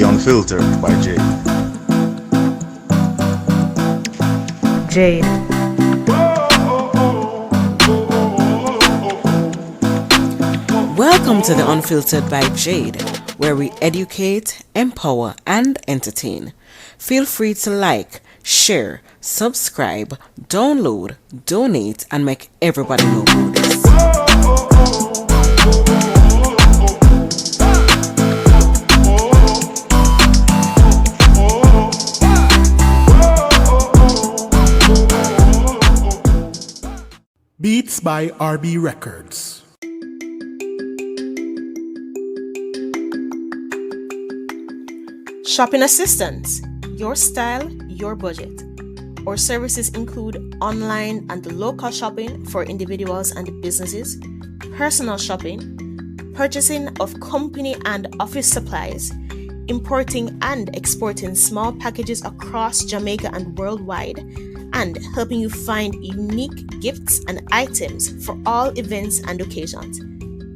The Unfiltered by Jade. Jade. Welcome to The Unfiltered by Jade, where we educate, empower, and entertain. Feel free to like, share, subscribe, download, donate, and make everybody know about this. Beats by RB Records. Shopping assistance, your style, your budget. Our services include online and local shopping for individuals and businesses, personal shopping, purchasing of company and office supplies, importing and exporting small packages across Jamaica and worldwide, and helping you find unique gifts and items for all events and occasions.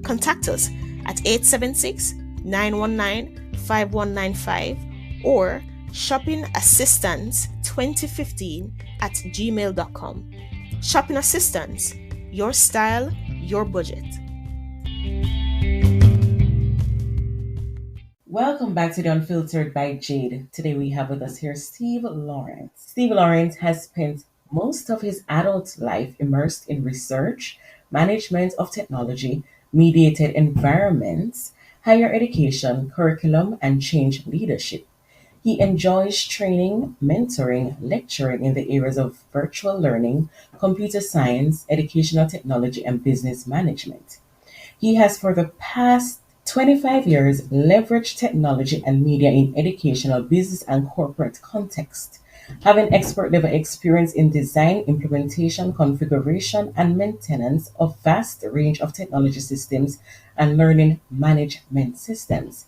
Contact us at 876-919-5195 or shoppingassistance2015@gmail.com. Shopping Assistance, your style, your budget. Welcome back to The Unfiltered by Jade. Today we have with us here Steve Lawrence. Steve Lawrence has spent most of his adult life immersed in research, management of technology, mediated environments, higher education, curriculum, and change leadership. He enjoys training, mentoring, lecturing in the areas of virtual learning, computer science, educational technology, and business management. He has, for the past 25 years, leveraged technology and media in educational, business, and corporate context, having expert level experience in design, implementation, configuration, and maintenance of vast range of technology systems and learning management systems.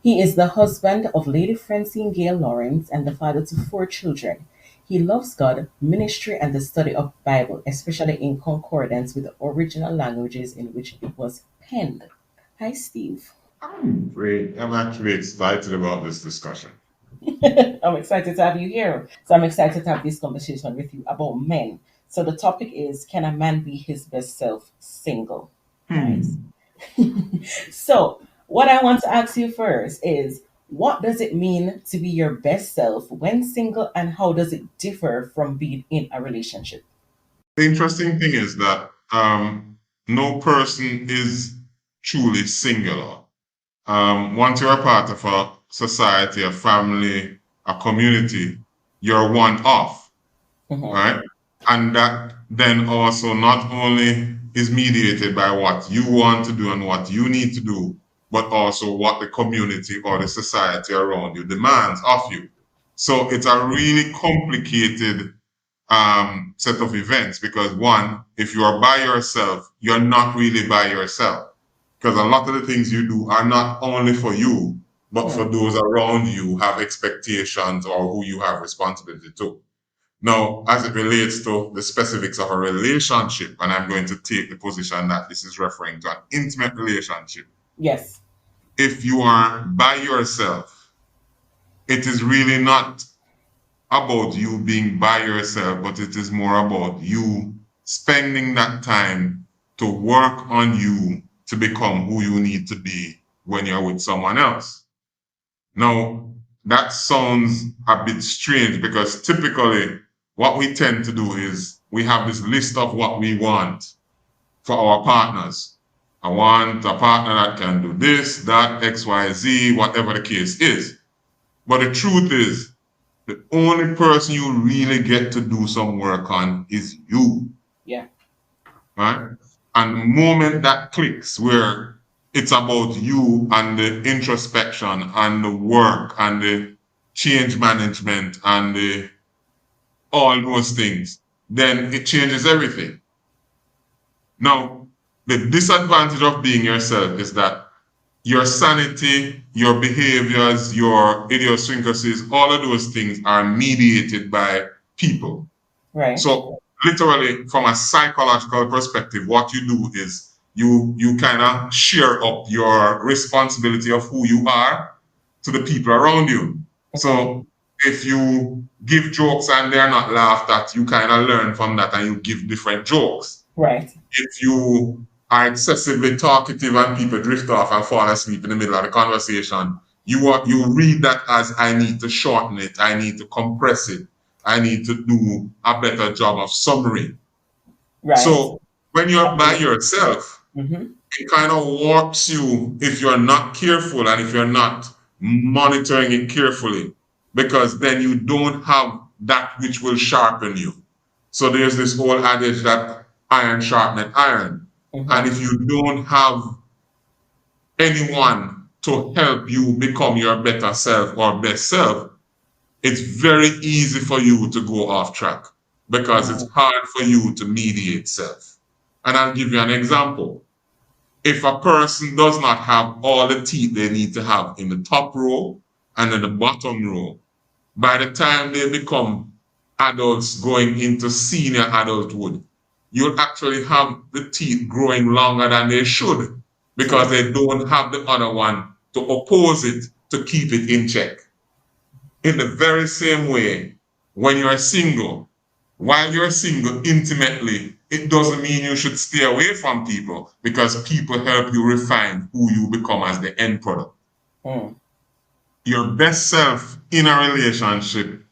He is the husband of Lady Francine Gale Lawrence and the father to 4 children. He loves God, ministry, and the study of Bible, especially in concordance with the original languages in which it was penned. Hi, Steve. I'm great. I'm actually excited about this discussion. I'm excited to have you here. So I'm excited to have this conversation with you about men. So the topic is, can a man be his best self single? Right. So what I want to ask you first is, what does it mean to be your best self when single, and how does it differ from being in a relationship? The interesting thing is that no person is truly singular. Once you're a part of a society, a family, a community, you're one off, right? And that then also not only is mediated by what you want to do and what you need to do, but also what the community or the society around you demands of you. So it's a really complicated set of events because one, if you are by yourself, you're not really by yourself. Because a lot of the things you do are not only for you, but for those around you have expectations or who you have responsibility to. Now, as it relates to the specifics of a relationship, and I'm going to take the position that this is referring to an intimate relationship. Yes. If you are by yourself, it is really not about you being by yourself, but it is more about you spending that time to work on you to become who you need to be when you're with someone else. Now, that sounds a bit strange because typically what we tend to do is we have this list of what we want for our partners. I want a partner that can do this, that, X, Y, Z, whatever the case is. But the truth is, the only person you really get to do some work on is you. Yeah. Right? And the moment that clicks, where it's about you and the introspection and the work and the change management and all those things, then it changes everything. Now, the disadvantage of being yourself is that your sanity, your behaviors, your idiosyncrasies, all of those things are mediated by people. Right. So literally from a psychological perspective, what you do is you kind of share up your responsibility of who you are to the people around you. So if you give jokes and they're not laughed at, you kind of learn from that and you give different jokes. Right. If you are excessively talkative and people drift off and fall asleep in the middle of the conversation, you read that as I need to shorten it, I need to compress it, I need to do a better job of summary. Right. So when you're by yourself, Mm-hmm. it kind of warps you if you're not careful and if you're not monitoring it carefully, because then you don't have that which will sharpen you. So there's this whole adage that iron sharpened iron. And Mm-hmm. if you don't have anyone to help you become your better self or best self, it's very easy for you to go off track because it's hard for you to mediate self. And I'll give you an example. If a person does not have all the teeth they need to have in the top row and in the bottom row, by the time they become adults going into senior adulthood, you'll actually have the teeth growing longer than they should because True. they don't have the other one to oppose it to keep it in check. In the very same way, when you're single, while you're single intimately, it doesn't mean you should stay away from people because people help you refine who you become as the end product. Mm. Your best self in a relationship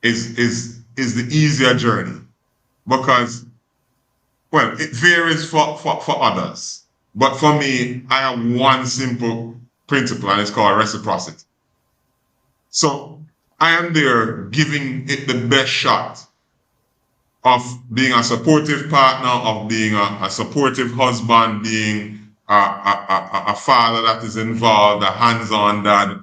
is the easier journey because, well, it varies for others. But for me, I have one simple principle and it's called reciprocity. So I am there giving it the best shot of being a supportive partner, of being a supportive husband, being a father that is involved, a hands-on dad.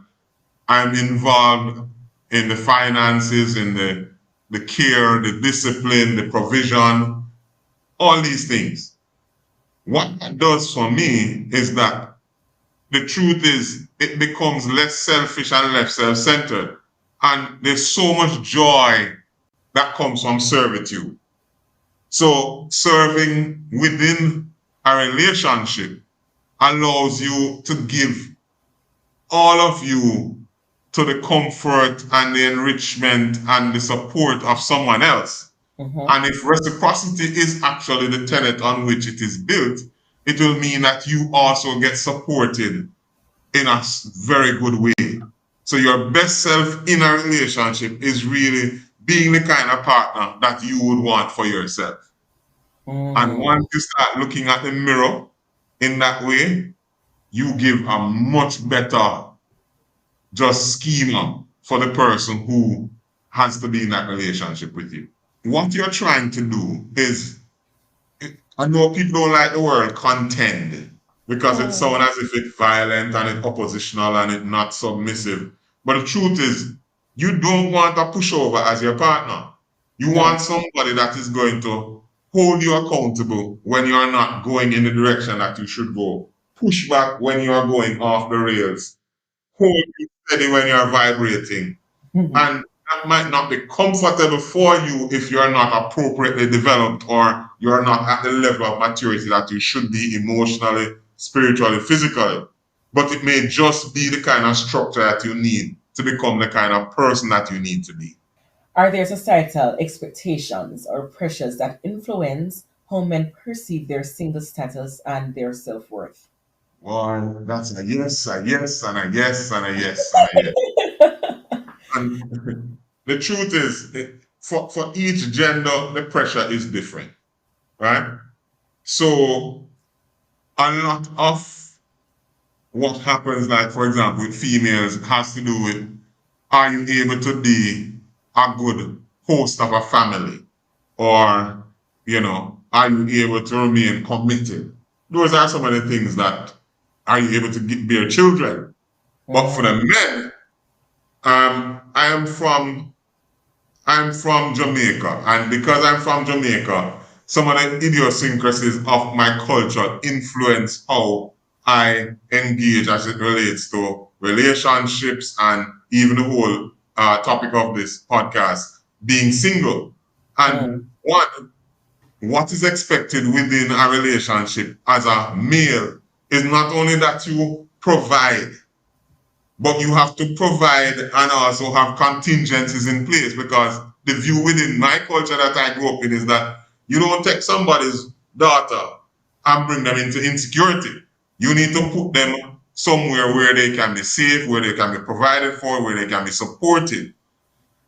I'm involved in the finances, in the care, the discipline, the provision, all these things. What that does for me is that the truth is it becomes less selfish and less self-centered. And there's so much joy that comes from servitude. So serving within a relationship allows you to give all of you to the comfort and the enrichment and the support of someone else. Mm-hmm. And if reciprocity is actually the tenet on which it is built, it will mean that you also get supported in a very good way. So your best self in a relationship is really being the kind of partner that you would want for yourself. And Mm. once you start looking at the mirror in that way, you give a much better just schema for the person who has to be in that relationship with you. What you're trying to do is, I know people don't like the word contend because it Mm. sounds as if it's violent and it's oppositional and it's not submissive. But the truth is, you don't want a pushover as your partner. You No. want somebody that is going to hold you accountable when you're not going in the direction that you should go. Push back when you are going off the rails. Hold you steady when you're vibrating. And that might not be comfortable for you if you're not appropriately developed or you're not at the level of maturity that you should be emotionally, spiritually, physically. But it may just be the kind of structure that you need to become the kind of person that you need to be. Are there societal expectations or pressures that influence how men perceive their single status and their self worth? Well, that's a yes, a yes, and a yes, and a yes, and a yes. And the truth is, for each gender, the pressure is different, right? So a lot of what happens, like for example, with females, has to do with, are you able to be a good host of a family? Or, are you able to remain committed? Those are some of the things that, are you able to bear children? But for the Mm. men, I'm from Jamaica, and because I'm from Jamaica, some of the idiosyncrasies of my culture influence how I engage as it relates to relationships and even the whole topic of this podcast, being single. Mm. And what is expected within a relationship as a male is not only that you provide, but you have to provide and also have contingencies in place, because the view within my culture that I grew up in is that you don't take somebody's daughter and bring them into insecurity. You need to put them somewhere where they can be safe, where they can be provided for, where they can be supported.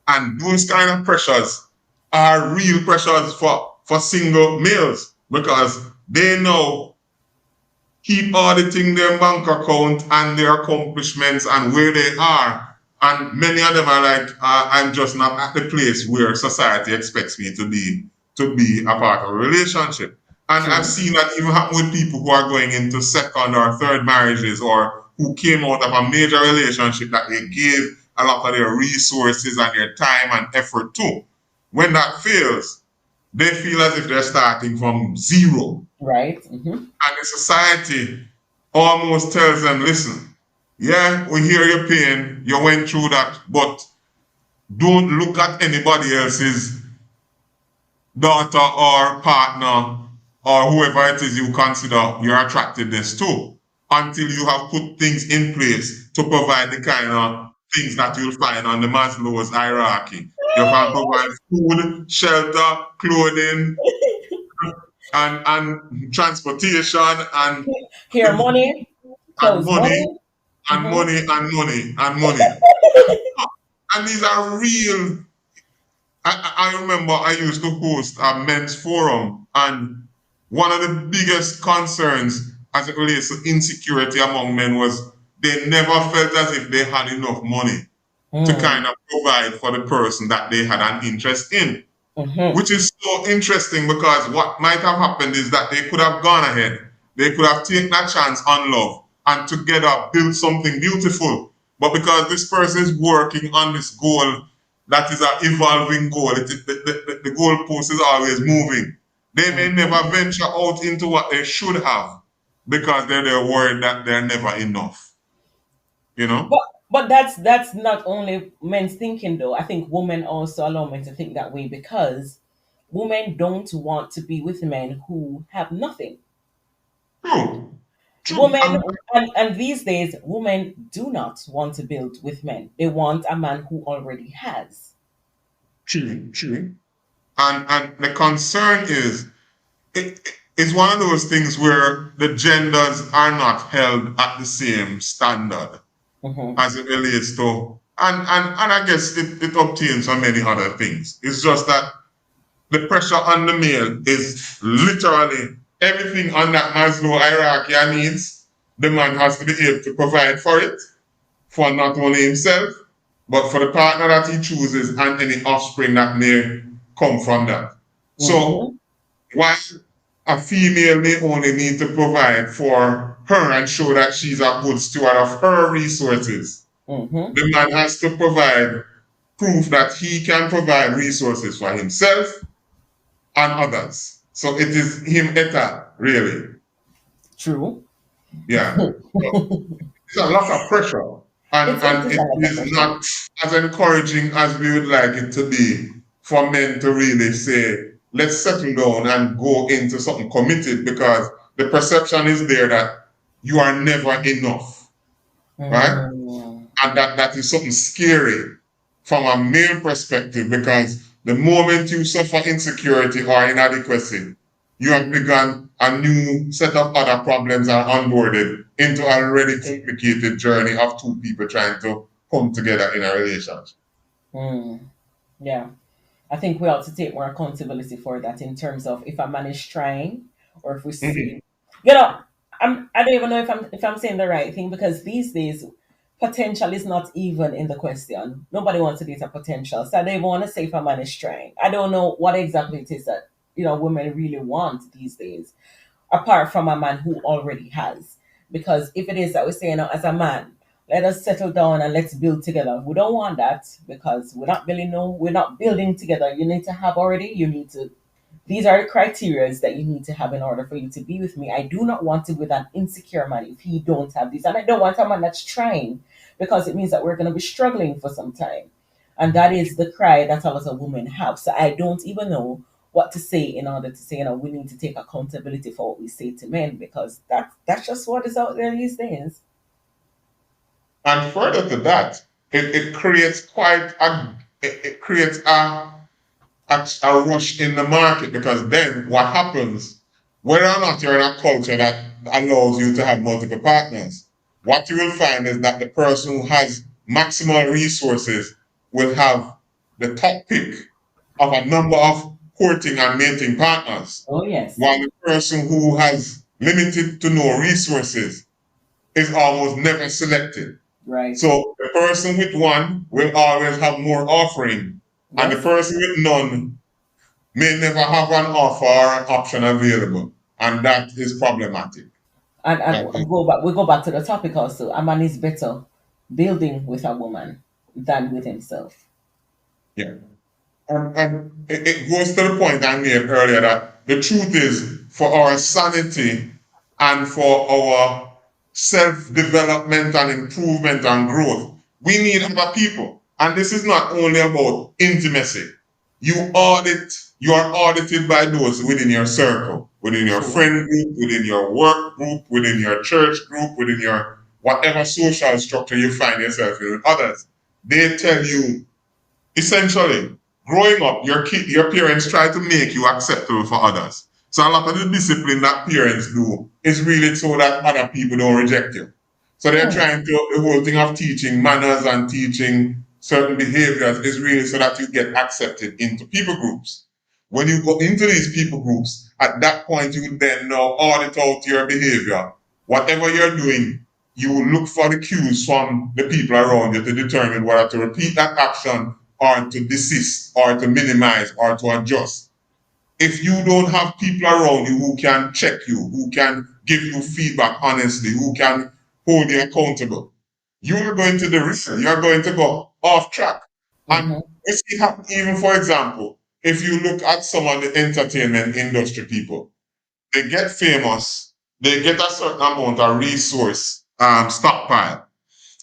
And those kind of pressures are real pressures for single males, because they know keep auditing their bank account and their accomplishments and where they are. And many of them are like, I'm just not at the place where society expects me to be a part of a relationship. And I've True. seen that even happen with people who are going into second or third marriages, or who came out of a major relationship that they gave a lot of their resources and their time and effort to. When that fails, they feel as if they're starting from zero, Right. Hmm. and the society almost tells them, listen, yeah, we hear your pain, you went through that, but don't look at anybody else's daughter or partner or whoever it is you consider your attractiveness to, until you have put things in place to provide the kind of things that you'll find on the Maslow's hierarchy. You can provide food, shelter, clothing, and transportation, Here, money, and clothes, money, money. and Hmm. money, and money, and money. And these are real. I remember I used to host a men's forum, and one of the biggest concerns as it relates to insecurity among men was they never felt as if they had enough money to kind Mm. of provide for the person that they had an interest in. Hmm. Which is so interesting, because what might have happened is that they could have gone ahead, they could have taken a chance on love and together built something beautiful. But because this person is working on this goal that is an evolving goal, the goalpost is always moving. They may Hmm. never venture out into what they should have, because they're worried that they're never enough, you know? But that's not only men's thinking though. I think women also allow men to think that way because women don't want to be with men who have nothing. True, true, Women and these days women do not want to build with men. They want a man who already has. true, true. And the concern is, it's one of those things where the genders are not held at the same standard Hmm. as it relates to, and I guess it obtains on many other things. It's just that the pressure on the male is literally everything on that Maslow hierarchy and needs. The man has to be able to provide for it, for not only himself, but for the partner that he chooses and any offspring that may come from that. So Hmm. while a female may only need to provide for her and show that she's a good steward of her resources, Hmm. the man has to provide proof that he can provide resources for himself and others. So it is him eta, really. True. Yeah. So it's a lot of pressure. It And is it a lot of is pressure. not as encouraging as we would like it to be for men to really say, let's settle down and go into something committed, because the perception is there that you are never enough, right? Mm. And that is something scary from a male perspective, because the moment you suffer insecurity or inadequacy, you have begun a new set of other problems and onboarded into a already complicated journey of two people trying to come together in a relationship. Mm. Yeah. I think we ought to take more accountability for that in terms of if a man is trying or if we Mhm. see, I don't even know if I'm saying the right thing because these days potential is not even in the question. Nobody wants to date a potential, so I don't even want to say if a man is trying. I don't know what exactly it is that women really want these days apart from a man who already has. Because if it is that we say, as a man, let us settle down and let's build together. We don't want that because we're not building together. You need to have already, these are the criterias that you need to have in order for you to be with me. I do not want to be with an insecure man if he don't have these. And I don't want a man that's trying because it means that we're going to be struggling for some time. And that is the cry that a lot of women have. So I don't even know what to say in order to say, we need to take accountability for what we say to men because that's just what is out there these days. And further to that, it creates quite a it creates a rush in the market, because then what happens, whether or not you're in a culture that allows you to have multiple partners, what you will find is that the person who has maximal resources will have the top pick of a number of courting and mating partners, Oh, yes. while the person who has limited to no resources is almost never selected. Right. So the person with one will always have more offering, and the Yes. person with none may never have an offer or an option available, and that is problematic. And That is, we go back to the topic also. A man is better building with a woman than with himself. yeah. And it goes to the point I made earlier that the truth is, for our sanity and for our self development and improvement and growth, we need other people. And this is not only about intimacy. You are audited by those within your circle, within your True. friend group, within your work group, within your church group, within your whatever social structure you find yourself in with others. They tell you, essentially, growing up, your parents try to make you acceptable for others. So a lot of the discipline that parents do is really so that other people don't reject you. So they're Hmm. trying to, the whole thing of teaching manners and teaching certain behaviors is really so that you get accepted into people groups. When you go into these people groups, at that point you then now audit out your behavior. Whatever you're doing, you will look for the cues from the people around you to determine whether to repeat that action or to desist or to minimize or to adjust. If you don't have people around you who can check you, who can give you feedback honestly, who can hold you accountable, you are going to the risk. You are going to go off track. And Mm-hmm. we see that even, for example, if you look at some of the entertainment industry people, they get famous, they get a certain amount of resource stockpile.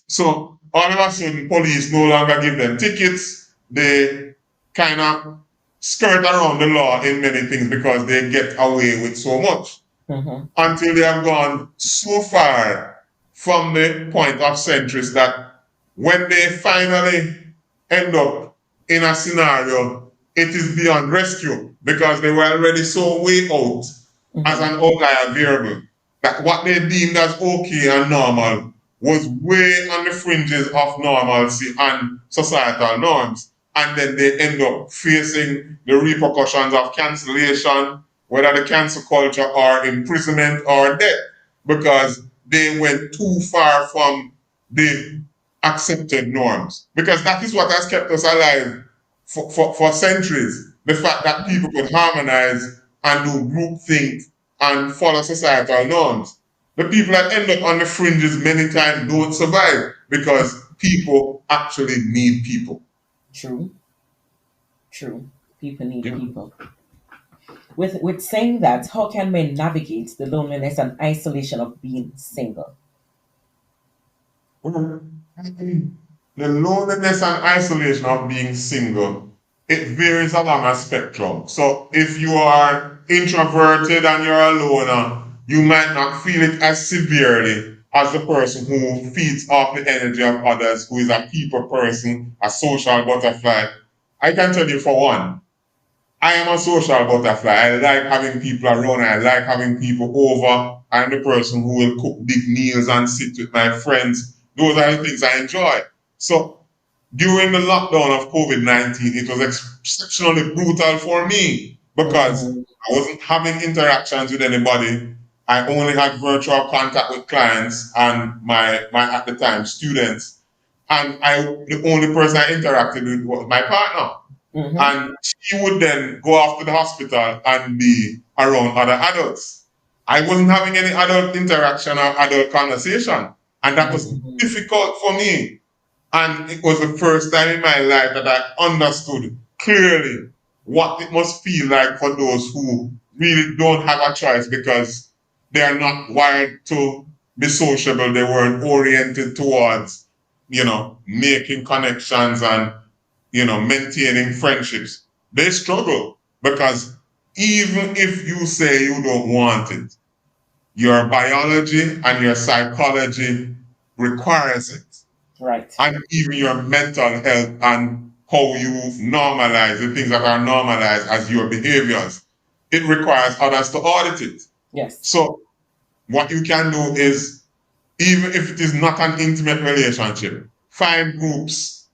So all of a sudden, police no longer give them tickets. They kind of skirt around the law in many things because they get away with so much, Mm-hmm. until they have gone so far from the point of centuries that when they finally end up in a scenario, it is beyond rescue because they were already so way out as Mm-hmm. an outlier variable that what they deemed as okay and normal was way on the fringes of normalcy and societal norms. And then they end up facing the repercussions of cancellation, whether the cancel culture or imprisonment or death, because they went too far from the accepted norms. Because that is what has kept us alive for centuries. The fact that people could harmonize and do groupthink and follow societal norms. The people that end up on the fringes many times don't survive because people actually need people. True. True. People need Yeah. people. With saying that, how can men navigate the loneliness and isolation of being single? The loneliness and isolation of being single, it varies along a spectrum. So if you are introverted and you're a loner, you might not feel it as severely as the person who feeds off the energy of others, who is a people person, a social butterfly. I can tell you for one, I am a social butterfly. I like having people around. I like having people over. I'm the person who will cook big meals and sit with my friends. Those are the things I enjoy. So during the lockdown of COVID-19, it was exceptionally brutal for me because Mm-hmm. I wasn't having interactions with anybody. I only had virtual contact with clients and my at the time students. And the only person I interacted with was my partner. Mm-hmm. And she would then go off to the hospital and be around other adults. I wasn't having any adult interaction or adult conversation. And that was Mm-hmm. difficult for me. And it was the first time in my life that I understood clearly what it must feel like for those who really don't have a choice because they are not wired to be sociable. They weren't oriented towards, making connections and, maintaining friendships. They struggle because even if you say you don't want it, your biology and your psychology requires it. Right. and even your mental health and how you normalize the things that are normalized as your behaviors. It requires others to audit it. Yes. So what you can do is, even if it is not an intimate relationship, find groups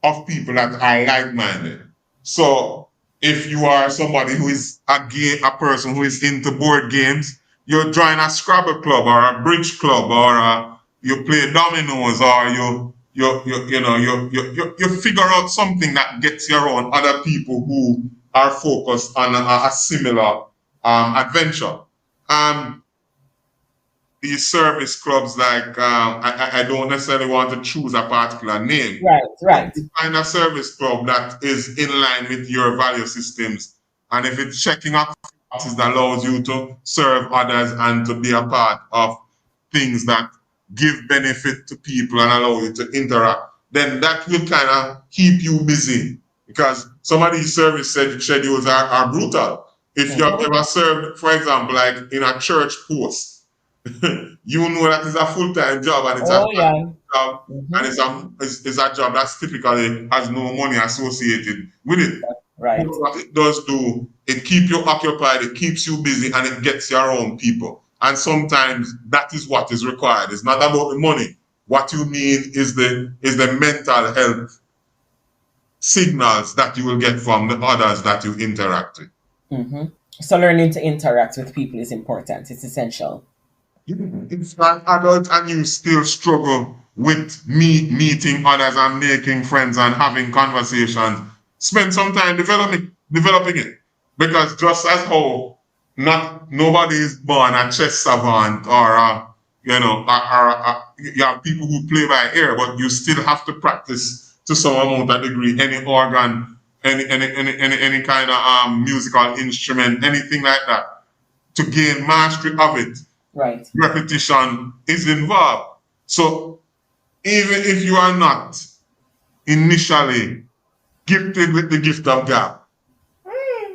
of people that are like-minded. So if you are somebody who is a person who is into board games, you join a Scrabble club or a bridge club, or you play dominoes, or you figure out something that gets you around other people who are focused on a similar adventure. Um, these service clubs, like I don't necessarily want to choose a particular name, Right. but Right. you find a service club that is in line with your value systems, and if it's checking off boxes that allows you to serve others and to be a part of things that give benefit to people and allow you to interact, then that will kind of keep you busy, because some of these service schedules are brutal. If you have Mhm. ever served, for example, like in a church post, you know that it's a full-time job, and it's a Oh yeah. job, and Hmm. it's a job that typically has no money associated with it. But Right. what it does do, it keeps you occupied, it keeps you busy, and it gets you around people. And sometimes that is what is required. It's not about the money. What you need is the mental health signals that you will get from the others that you interact with. Hmm. So learning to interact with people is important. It's essential. If an adult and you still struggle with meeting others and making friends and having conversations, spend some time developing it. Because just as how not nobody is born a chess savant, or you have people who play by ear, but you still have to practice to some amount of degree any organ, any kind of musical instrument, anything like that, to gain mastery of it. Right. Repetition is involved. So even if you are not initially gifted with the gift of God,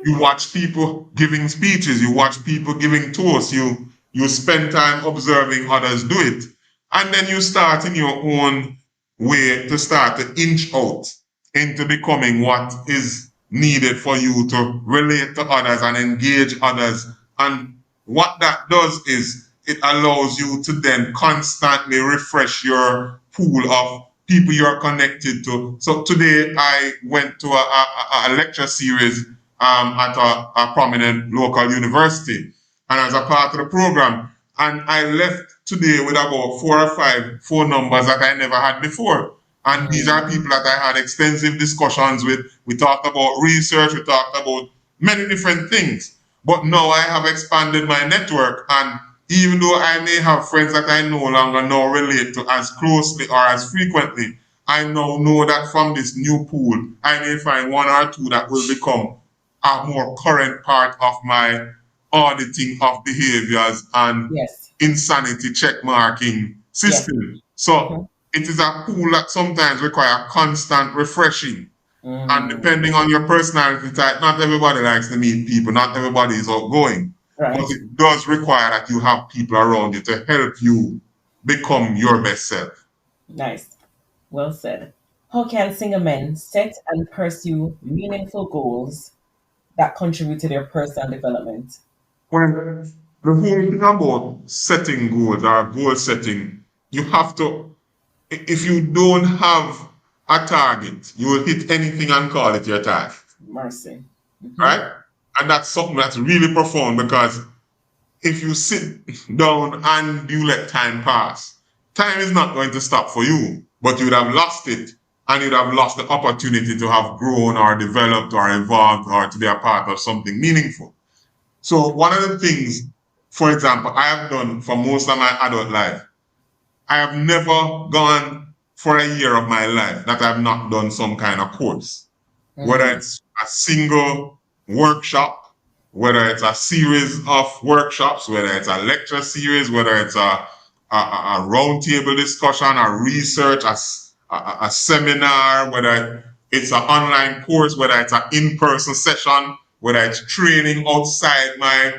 you watch people giving speeches, you watch people giving toasts, you spend time observing others do it, and then you start in your own way to start to inch out into becoming what is needed for you to relate to others and engage others. And what that does is it allows you to then constantly refresh your pool of people you're connected to. So today I went to a lecture series at a prominent local university, and as a part of the program. And I left today with about 4 or 5 phone numbers that I never had before. And these are people that I had extensive discussions with. We talked about research, we talked about many different things. But now I have expanded my network, and even though I may have friends that I no longer now relate to as closely or as frequently, I now know that from this new pool, I may find one or two that will become a more current part of my auditing of behaviors and Yes. insanity check marking Yes. system. So Hmm. it is a tool that sometimes require constant refreshing. And Mm. depending on your personality type, not everybody likes to meet people, not everybody is outgoing. But Right. it does require that you have people around you to help you become your best self. Nice. Well said. How can single men set and pursue meaningful goals that contribute to their personal development? When the whole thing about setting goals or goal setting, you have to, if you don't have a target, you will hit anything and call it your target, Mercy. Hmm. right? And that's something that's really profound, because if you sit down and you let time pass, time is not going to stop for you, but you would have lost it, and you'd have lost the opportunity to have grown or developed or evolved or to be a part of something meaningful. So one of the things, for example, I have done for most of my adult life, I have never gone for a year of my life that I've not done some kind of course, whether Mm. it's a single workshop, whether it's a series of workshops, whether it's a lecture series, whether it's a roundtable discussion, a research, a seminar, whether it's an online course, whether it's an in-person session, whether it's training outside my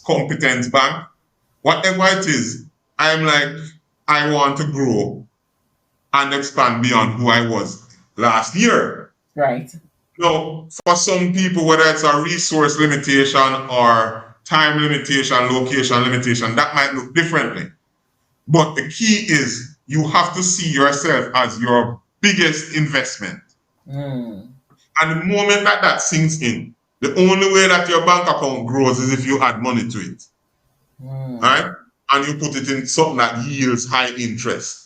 competence bank, whatever it is, I'm like, I want to grow and expand beyond who I was last year. Right. Now, for some people, whether it's a resource limitation or time limitation, location limitation, that might look differently. But the key is you have to see yourself as your biggest investment. Mm. And the moment that that sinks in, the only way that your bank account grows is if you add money to it. Mm. Right? And you put it in something that yields high interest.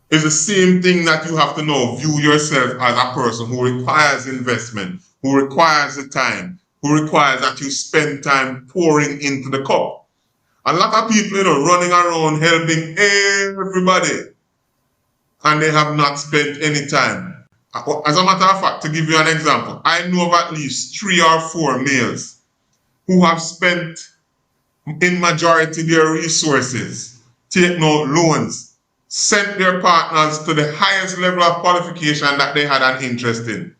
It's the same thing that you have to now view yourself as a person who requires investment, who requires the time, who requires that you spend time pouring into the cup. A lot of people, running around helping everybody, and they have not spent any time. As a matter of fact, to give you an example, I know of at least 3 or 4 males who have spent in majority their resources, taken out loans, sent their partners to the highest level of qualification that they had an interest in.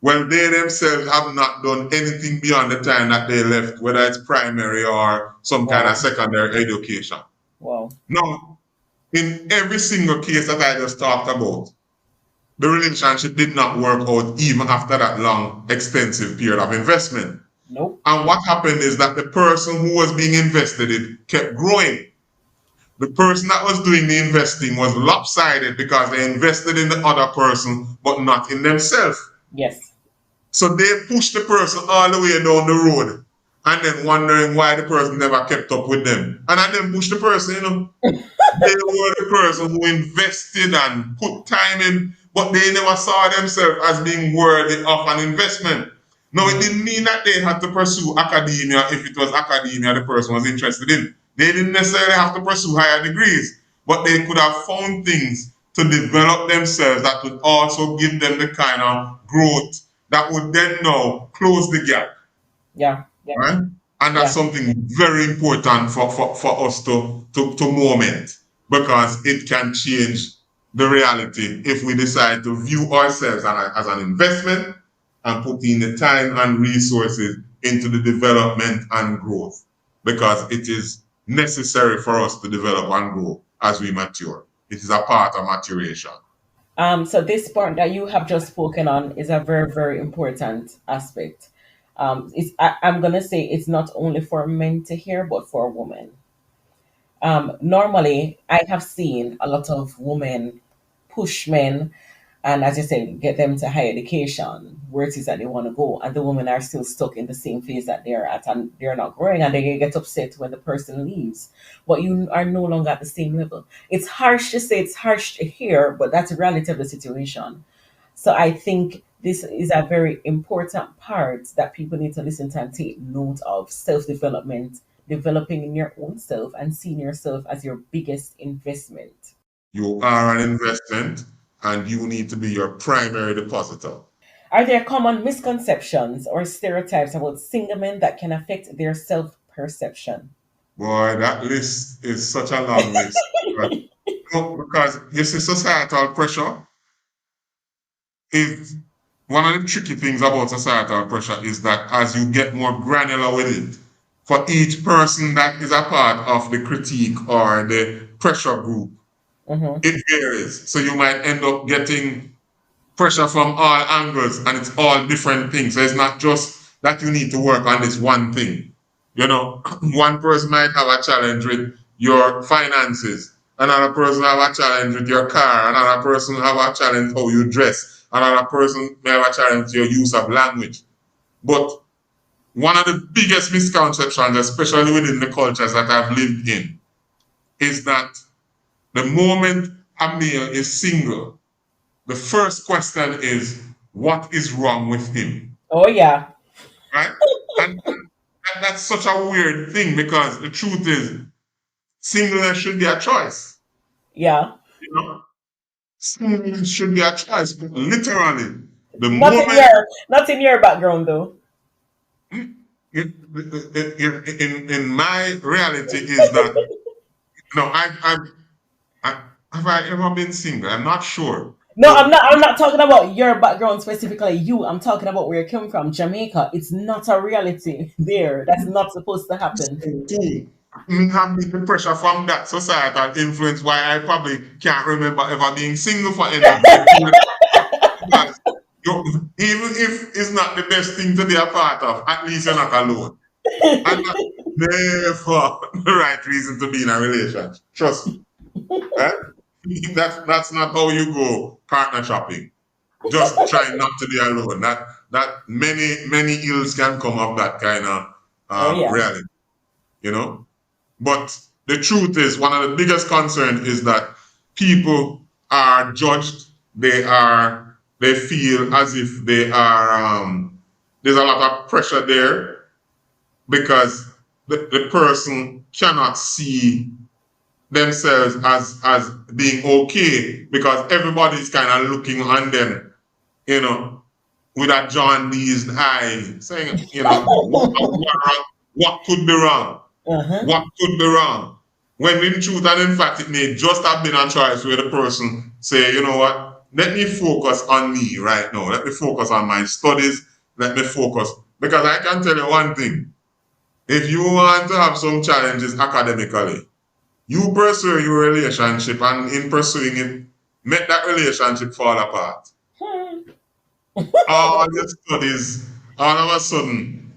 Well, they themselves have not done anything beyond the time that they left, whether it's primary or some kind of Wow. secondary education. Wow. Now, in every single case that I just talked about, the relationship did not work out even after that long, extensive period of investment. Nope. And what happened is that the person who was being invested in kept growing. The person that was doing the investing was lopsided because they invested in the other person, but not in themselves. Yes. So they pushed the person all the way down the road and then wondering why the person never kept up with them. And I then push the person. They were the person who invested and put time in, but they never saw themselves as being worthy of an investment. No, it Mm. didn't mean that they had to pursue academia if it was academia the person was interested in. They didn't necessarily have to pursue higher degrees, but they could have found things to develop themselves that would also give them the kind of growth that would then now close the gap. Yeah. Right? And that's Yeah. something very important for us to moment, because it can change the reality if we decide to view ourselves as an investment and put in the time and resources into the development and growth, because it is necessary for us to develop and grow as we mature. It is a part of maturation. So this point that you have just spoken on is a very, very important aspect. I'm gonna say it's not only for men to hear, but for women. Normally, I have seen a lot of women push men, and as you say, get them to higher education, where it is that they want to go, and the women are still stuck in the same phase that they're at, and they're not growing, and they get upset when the person leaves. But you are no longer at the same level. It's harsh to say, it's harsh to hear, but that's the reality of the situation. So I think this is a very important part that people need to listen to and take note of: self development, developing in your own self, and seeing yourself as your biggest investment. You are an investment and you need to be your primary depositor. Are there common misconceptions or stereotypes about single men that can affect their self perception? Boy, that list is such a long list. But, because you see, societal pressure is one of the tricky things about societal pressure is that as you get more granular with it, for each person that is a part of the critique or the pressure group, Mm-hmm. it varies. So you might end up getting pressure from all angles and it's all different things. So it's not just that you need to work on this one thing. One person might have a challenge with your finances, another person have a challenge with your car, another person have a challenge how you dress, another person may have a challenge with your use of language. But one of the biggest misconceptions, especially within the cultures that I've lived in, is that the moment a male is single, the first question is, what is wrong with him? Oh yeah, Right? And that's such a weird thing, because the truth is, singleness should be a choice. yeah. You know? Singleness should be a choice. Literally. The Not in moment your background though. in my reality is that, I have I ever been single? I'm not sure. No, I'm But not. I'm not talking about your background specifically. You. I'm talking about where you came from, Jamaica. It's not a reality there. That's not supposed to happen. cool. me have the pressure from that societal influence why I probably can't remember ever being single for any period. Because even if it's not the best thing to be a part of, at least you're not alone. And that's never the right reason to be in a relationship. Trust me. Eh? That's not how you go partner shopping. Just try not to be alone. That many ills can come of that kind of Oh yeah. reality, you know. But the truth is, one of the biggest concerns is that people are judged. They feel as if they are. There's a lot of pressure there because the person cannot see themselves as being okay because everybody's kind of looking on them, you know, with a jaundiced eye, saying, what could be wrong? Uh-huh. What could be wrong? When in truth and in fact, it may just have been a choice where the person say, you know what, let me focus on me right now. Let me focus on my studies. Let me focus. Because I can tell you one thing. If you want to have some challenges academically, you pursue your relationship and in pursuing it, make that relationship fall apart. Hmm. All your studies, all of a sudden,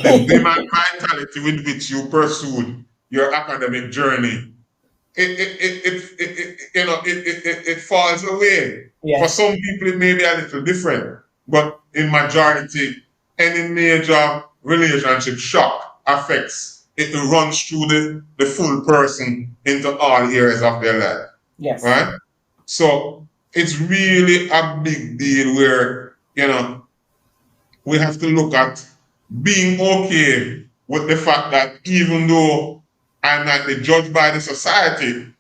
the vim and vitality with which you pursued your academic journey, it falls away. For Yes. some people, it may be a little different, but in majority, any major relationship shock affects it runs through the full person into all areas of their life, Yes. right? So it's really a big deal where we have to look at being okay with the fact that even though I might be judged by the society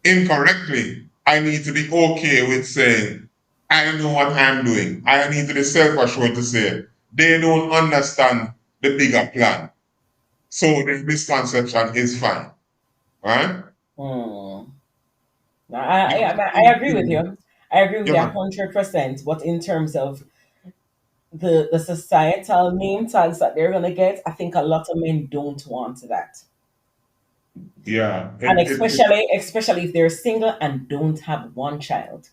incorrectly, I need to be okay with saying, I know what I'm doing. I need to be self assured to say, they don't understand the bigger plan. So the misconception is fine. Right? Hmm. No, You have I agree with to, you. I agree with you yeah, 100%. But in terms of the societal name tags that they're gonna get, I think a lot of men don't want that. yeah. And especially if they're single and don't have one child.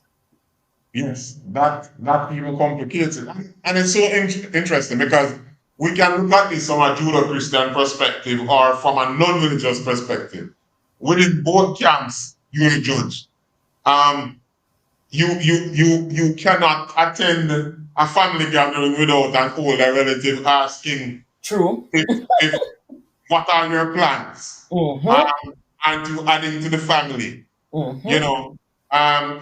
Yes, that even complicates it, and it's so interesting because we can look at this from a Judeo-Christian perspective or from a non-religious perspective. Within both camps, you're a judge. Um, you cannot attend a family gathering without an older relative asking True. if what are your plans, Mm-hmm. um, and to adding to the family. you Mm-hmm. know,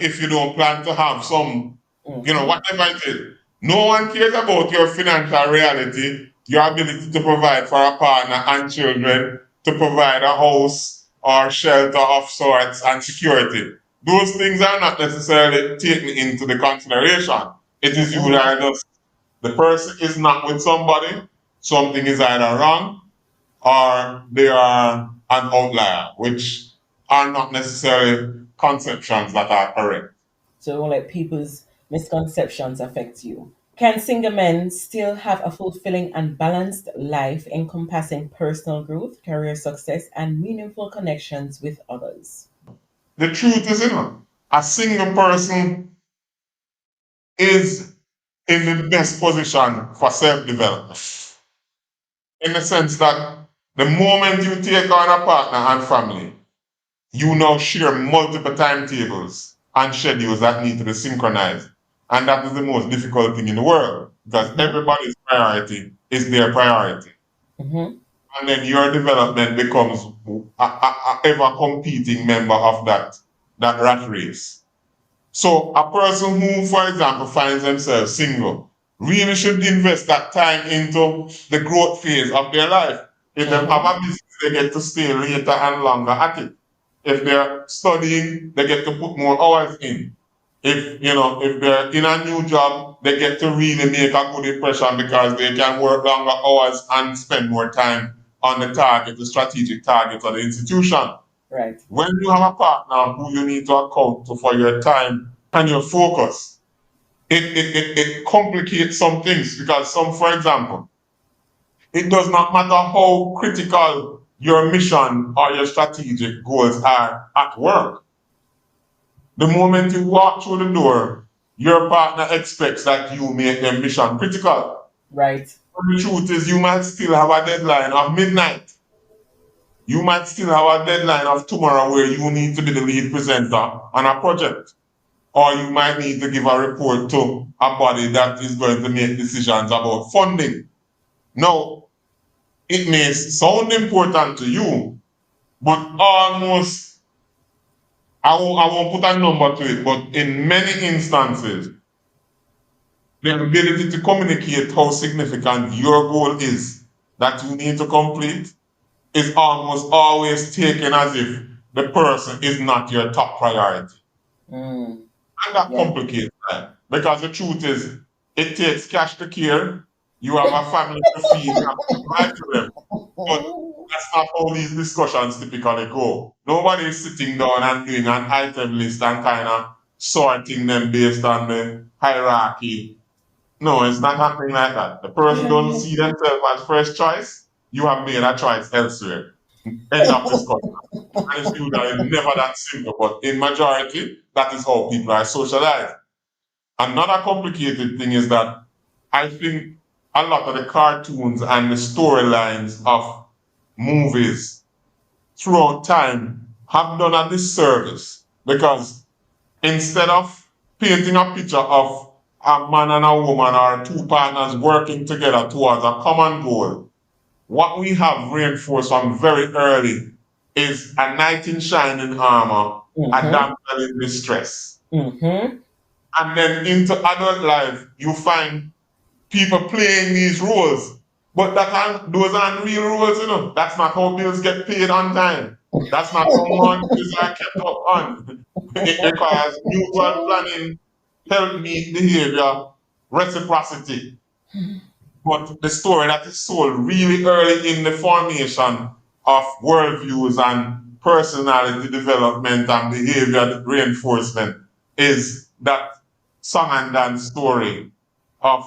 if you don't plan to have some, Mm-hmm. whatever it is. No one cares about your financial reality, your ability to provide for a partner and children, to provide a house or shelter of sorts and security. Those things are not necessarily taken into the consideration. It is you Mm-hmm. that just, the person is not with somebody, something is either wrong or they are an outlier, which are not necessarily conceptions that are correct. So don't let people's misconceptions affect you. Can single men still have a fulfilling and balanced life encompassing personal growth, career success, and meaningful connections with others? The truth is, a single person is in the best position for self development. In the sense that the moment you take on a partner and family, you now share multiple timetables and schedules that need to be synchronized. And that is the most difficult thing in the world because Mm-hmm. everybody's priority is their priority. Mm-hmm. And then your development becomes a ever competing member of that rat race. So a person who, for example, finds themselves single really should invest that time into the growth phase of their life. If they have Mm-hmm. a business, they get to stay later and longer at it. If they're studying, they get to put more hours in. If they're in a new job, they get to really make a good impression because they can work longer hours and spend more time on the target, the strategic target of the institution. Right. When you have a partner who you need to account to for your time and your focus, it complicates some things because for example, it does not matter how critical your mission or your strategic goals are at work. The moment you walk through the door, your partner expects that you make them mission critical. Right. But the truth is, you might still have a deadline of midnight. You might still have a deadline of tomorrow where you need to be the lead presenter on a project. Or you might need to give a report to a body that is going to make decisions about funding. Now, it may sound important to you, but almost, I won't put a number to it, but in many instances, the ability to communicate how significant your goal is that you need to complete is almost always taken as if the person is not your top priority. Mm. And that Yeah. complicates that. Because the truth is, it takes cash to care. You have a family to feed, you have to provide for them. But that's not how these discussions typically go. Nobody is sitting down and doing an item list and kind of sorting them based on the hierarchy. No, it's not happening like that. The person don't see themselves as first choice. You have made a choice elsewhere. End of discussion. And it's true that it's never that simple, but in majority, that is how people are socialized. Another complicated thing is that I think a lot of the cartoons and the storylines of movies throughout time have done a disservice because instead of painting a picture of a man and a woman or two partners working together towards a common goal, what we have reinforced from very early is a knight in shining armor, a Mm-hmm. damsel in distress. Mm-hmm. And then into adult life, you find people playing these roles. But those aren't real roles, you know. That's not how bills get paid on time. That's not how mortgages are kept up on. It requires mutual planning, help meet behavior, reciprocity. But the story that is sold really early in the formation of worldviews and personality development and behavior reinforcement is that song and dance story of,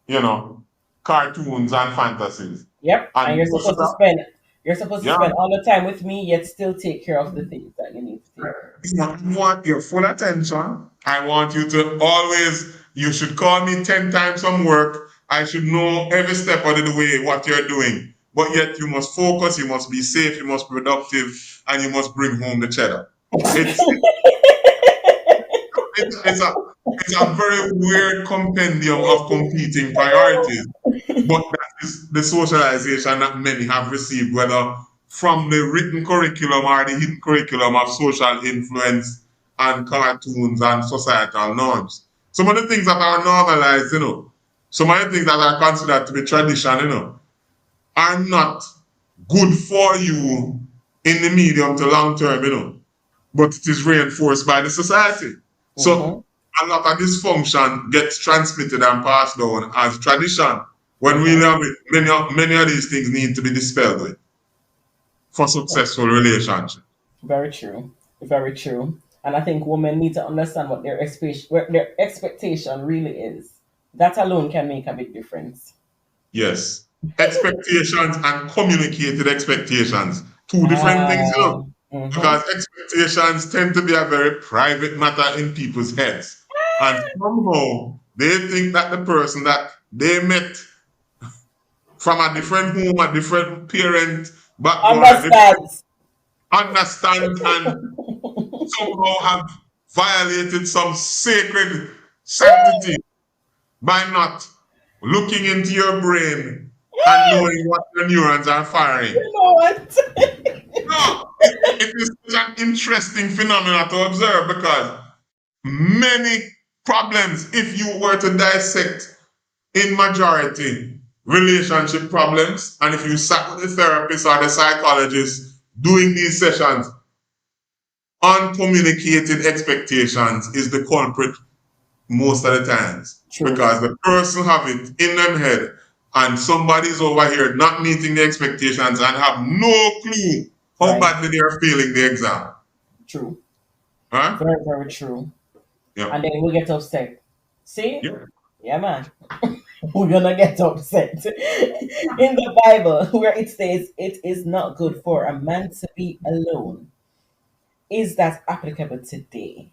you know, cartoons and fantasies. Yep. And And you're most of supposed to that, spend you're supposed to yeah, spend all the time with me, yet still take care of the things that you need to take care I want your full attention. I want you to always, you should call me 10 times from work. I should know every step of the way what you're doing. But yet you must focus, you must be safe, you must be productive, and you must bring home the cheddar. It's it's, it's a it's a very weird compendium of competing priorities. But that is the socialization that many have received, whether from the written curriculum or the hidden curriculum of social influence and cartoons and societal norms. Some of the things that are normalized, you know, some of the things that are considered to be tradition, you know, are not good for you in the medium to long term, you know, but it is reinforced by the society. of. Mm-hmm. So a lot of dysfunction gets transmitted and passed down as tradition. When we Mm-hmm. have it, many of these things need to be dispelled with for successful relationships. Very true. Very true. And I think women need to understand what their expectation really is. That alone can make a big difference. Yes. Expectations and communicated expectations. Two different things, you know. Ah. Mm-hmm. Because expectations tend to be a very private matter in people's heads. And somehow they think that the person that they met from a different home, a different parent background, a different Understands. understand and somehow have violated some sacred sanctity by not looking into your brain and knowing what your neurons are firing. You know what? No, it is such an interesting phenomenon to observe because many problems, if you were to dissect in majority relationship problems, and if you sat with the therapist or the psychologist doing these sessions, uncommunicated expectations is the culprit most of the times True. because the person have it in them head and somebody's over here not meeting the expectations and have no clue how Right. badly they are failing the exam. True. Huh? Very, very true. Yeah. And then we get upset. See? Yeah. Yeah, man. We're gonna get upset. In the Bible, where it says it is not good for a man to be alone, is that applicable today?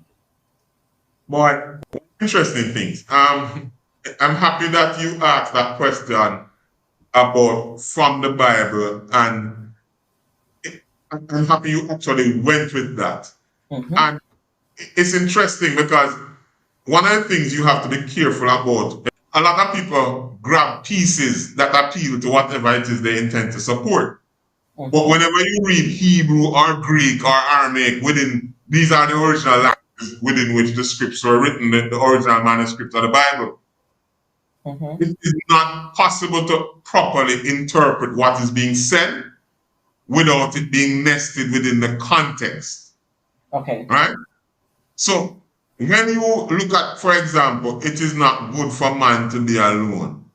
Boy, interesting things. I'm happy that you asked that question about from the Bible, and I'm happy you actually went with that. Mm-hmm. And it's interesting because one of the things you have to be careful about, a lot of people grab pieces that appeal to whatever it is they intend to support. But Mm-hmm. whenever you read Hebrew or Greek or Aramaic, within these are the original languages within which the scripts were written, the original manuscripts of the Bible. Mm-hmm. It is not possible to properly interpret what is being said without it being nested within the context, Okay. right? So when you look at, for example, it is not good for man to be alone,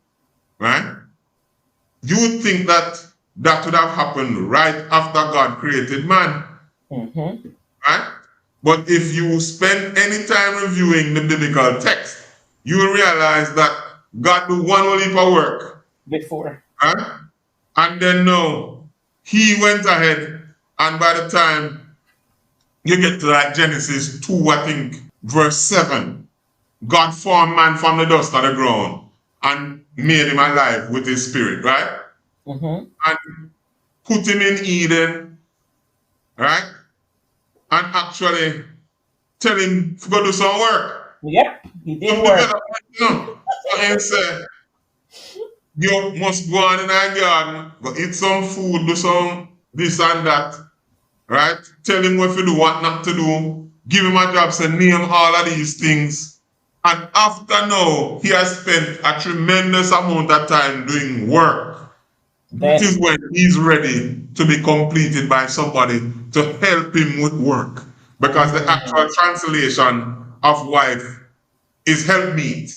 right? You would think that that would have happened right after God created man, Mm-hmm. right? But if you spend any time reviewing the biblical text, you will realize that God do one whole heap of work, Before. right? And then no, he went ahead, and by the time you get to like Genesis 2, I think, verse 7, God formed man from the dust of the ground and made him alive with his spirit, right? Mm-hmm. And put him in Eden, right? And actually tell him to go do some work, Yep. He did some work. development. So he said, you must go on in our garden, go eat some food, do some this and that, right? Tell him what to do, what not to do. Give him a job, say name all of these things. And after now, he has spent a tremendous amount of time doing work. That Then. is when he's ready to be completed by somebody to help him with work. Because the actual Mm. translation of wife is helpmeet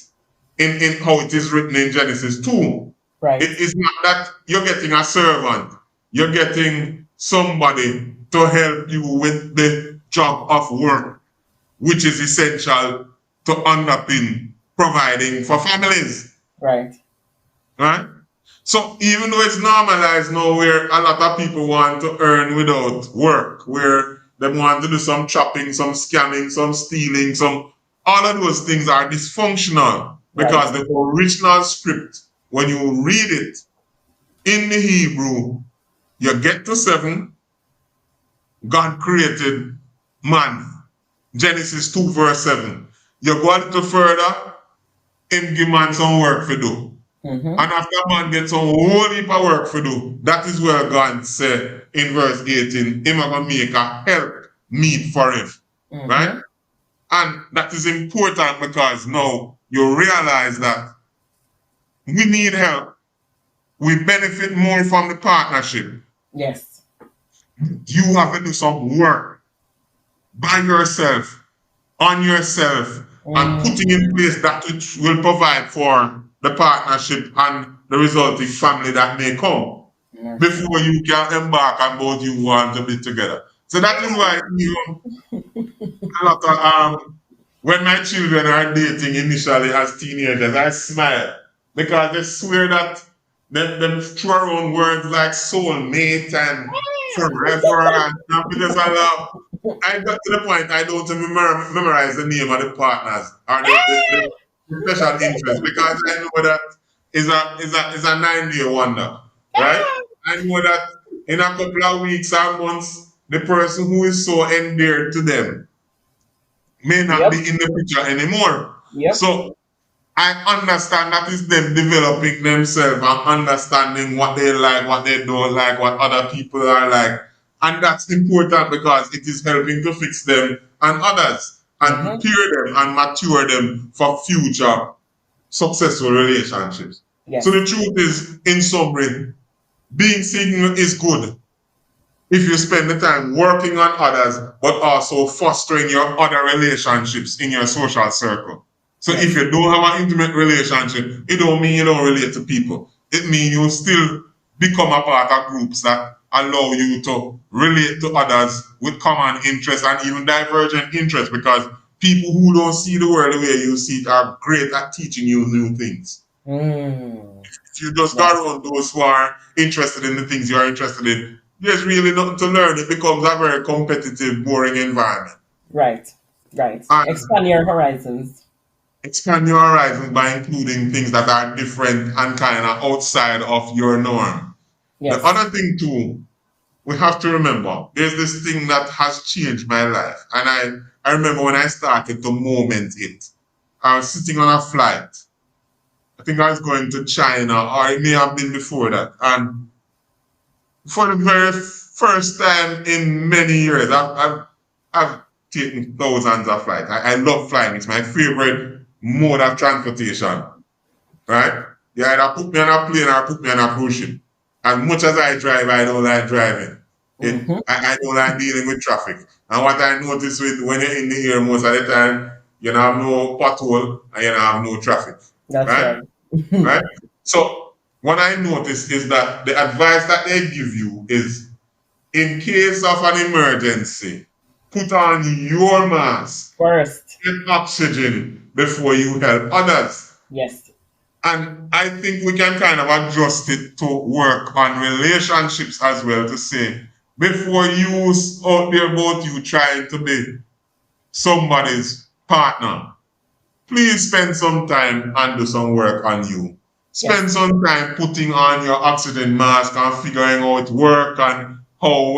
in how it is written in Genesis 2. Right. It is not that you're getting a servant, you're getting somebody to help you with the job of work, which is essential to underpin providing for families. Right. Right? So even though it's normalized now where a lot of people want to earn without work, where they want to do some chopping, some scamming, some stealing, some all of those things are dysfunctional Right. because the original script, when you read it in the Hebrew, you get to 7, God created man. Genesis 2 verse 7. You go a little further, him give man some work to do. Mm-hmm. And after man gets some whole heap of work to do, that is where God said in verse 18, him gonna make a help meet for him. Right? Mm-hmm. And that is important because now you realize that we need help. We benefit more from the partnership. Yes. You have to do some work by yourself, on yourself, and putting in Mm. place that which will provide for the partnership and the resulting family that may come Mercy. before you can embark on both you want to be together. So that is why you a lot of when my children are dating initially as teenagers, I smile because they swear that them throw around words like soulmate and forever and happiness and love. I got to the point I don't even memorize the name of the partners or the special interest because I know that is a 9-day wonder, right? I know that in a couple of weeks or months, the person who is so endeared to them may not be Yep. in the picture anymore. Yep. So I understand that is them developing themselves and understanding what they like, what they don't like, what other people are like. And that's important because it is helping to fix them and others and Mm-hmm. prepare them and mature them for future successful relationships. So Yes. the truth is, in summary, being single is good if you spend the time working on others, but also fostering your other relationships in your social circle. So if Yes. you don't have an intimate relationship, it don't mean you don't relate to people. It means you still become a part of groups that allow you to relate to others with common interests and even divergent interests because People who don't see the world the way you see it are great at teaching you new things. Mm. If you just go Yes. around those who are interested in the things you are interested in, there's really nothing to learn. It becomes a very competitive, boring environment. Right. Right. And Expand your horizons. expand your horizons by including things that are different and kind of outside of your norm. The Yes. other thing too, we have to remember, there's this thing that has changed my life. And I remember when I started to moment it. I was sitting on a flight. I think I was going to China, or it may have been before that. And for the very first time in many years, I've taken thousands of flights. I love flying. It's my favorite mode of transportation, right? You either put me on a plane or put me on a cruise ship. As much as I drive, I don't like driving. Mm-hmm. I don't like dealing with traffic. And what I notice with when you're in the air most of the time, you don't have no pothole and you don't have no traffic, That's right? right. Right? So what I notice is that the advice that they give you is in case of an emergency, put on your mask, First. get oxygen before you help others. Yes. And I think we can kind of adjust it to work on relationships as well to say, before you out there about you trying to be somebody's partner, please spend some time and do some work on you. Spend Yes. some time putting on your oxygen mask and figuring out work and how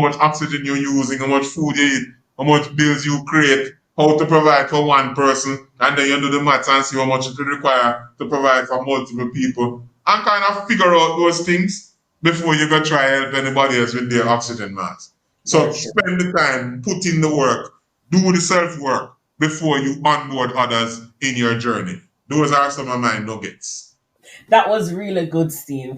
much oxygen you're using, how much food you eat, how much bills you create, how to provide for one person, and then you do the maths and see how much it will require to provide for multiple people, and kind of figure out those things before you go try help anybody else with their oxygen mask. So Very true. spend the time, put in the work, do the self work before you onboard others in your journey. Those are some of my nuggets. That was really good, Steve.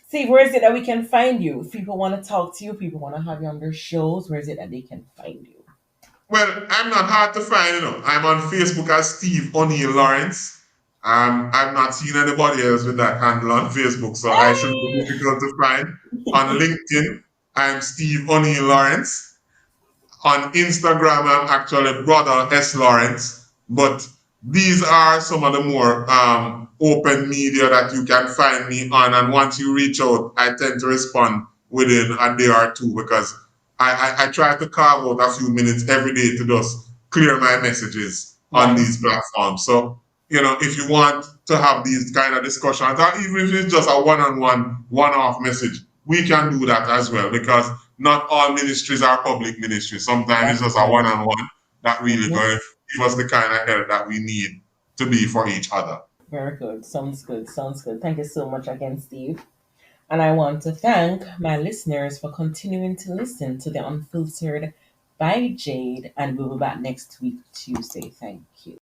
Steve, where is it that we can find you? If people want to talk to you, people want to have you on their shows, where is it that they can find you? Well, I'm not hard to find, I'm on Facebook as Steve O'Neill Lawrence. I've not seen anybody else with that handle on Facebook, so I should be Hey! difficult to find. On LinkedIn, I'm Steve O'Neill Lawrence. On Instagram, I'm actually Brother S. Lawrence. But these are some of the more open media that you can find me on. And once you reach out, I tend to respond within a day or two because I try to carve out a few minutes every day to just clear my messages on these Nice. platforms. So, if you want to have these kind of discussions, or even if it's just a one-on-one, one-off message, we can do that as well because not all ministries are public ministries. Sometimes it's That's just a right. one-on-one that really Mhm. going to give us the kind of help that we need to be for each other. Very good. Sounds good. Sounds good. Thank you so much again, Steve. And I want to thank my listeners for continuing to listen to the Unfiltered by Jade. And we'll be back next week, Tuesday. Thank you.